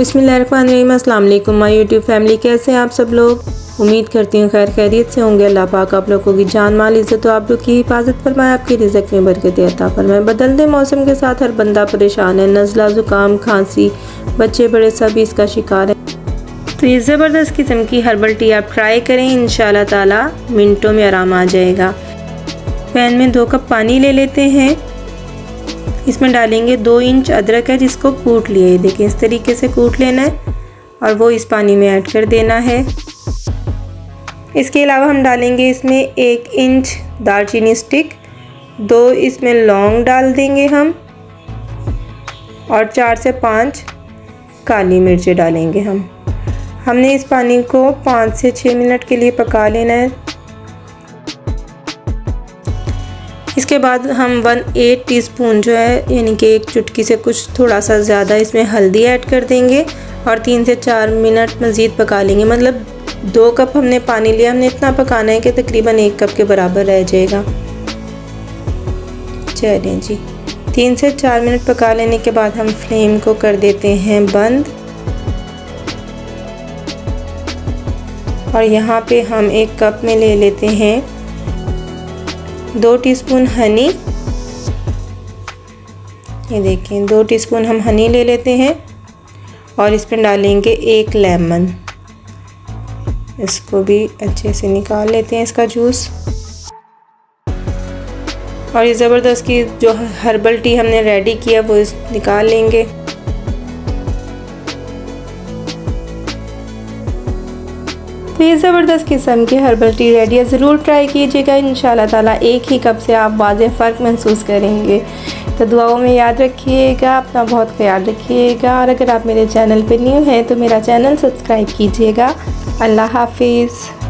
बिस्मिल्लाहिर्रहमानिर्रहीम। अस्सलाम वालेकुम माय यूट्यूब फैमिली, कैसे हैं आप सब लोग। उम्मीद करती हूँ खैर खैरियत से होंगे। अल्लाह पाक आप लोगों की जान माल इज़्ज़त आप लोग की हिफाजत फरमाए, आपकी रिज़्क़ में बरकत अता फरमाए। बदलते मौसम के साथ हर बंदा परेशान है, नज़ला ज़ुकाम खांसी, बच्चे बड़े सभी इसका शिकार है। तो ये ज़बरदस्त किस्म की हर्बल टी आप ट्राई करें, इंशाल्लाह ताला मिनटों में आराम आ जाएगा। पैन में 2 कप पानी ले लेते हैं। इसमें डालेंगे 2 इंच अदरक है जिसको कूट लिए, देखिए इस तरीके से कूट लेना है और वो इस पानी में ऐड कर देना है। इसके अलावा हम डालेंगे इसमें 1 इंच दालचीनी स्टिक, 2 इसमें लौंग डाल देंगे हम और 4 से 5 काली मिर्चें डालेंगे हम। हमने इस पानी को 5 से 6 मिनट के लिए पका लेना है। इसके बाद हम 1/8 टीस्पून जो है यानी कि 1 चुटकी से कुछ थोड़ा सा ज़्यादा इसमें हल्दी ऐड कर देंगे और 3 से 4 मिनट मज़ीद पका लेंगे। मतलब 2 कप हमने पानी लिया, हमने इतना पकाना है कि तकरीबन 1 कप के बराबर रह जाएगा। चलें जी, 3 से 4 मिनट पका लेने के बाद हम फ्लेम को कर देते हैं बंद और यहाँ पे हम 1 कप में ले लेते हैं 2 टीस्पून हनी। ये देखें 2 टीस्पून हम हनी ले लेते हैं और इस पर डालेंगे 1 लेमन। इसको भी अच्छे से निकाल लेते हैं इसका जूस। और ये ज़बरदस्त की जो हर्बल टी हमने रेडी किया वो निकाल लेंगे। तो ये ज़बरदस्त किस्म की हर्बल टी रेडी है, ज़रूर ट्राई कीजिएगा। इंशाल्लाह ताला एक ही कप से आप वाज़ेह फ़र्क महसूस करेंगे। तो दुआओं में याद रखिएगा, अपना बहुत ख्याल रखिएगा और अगर आप मेरे चैनल पे न्यू हैं तो मेरा चैनल सब्सक्राइब कीजिएगा। अल्लाह हाफिज़।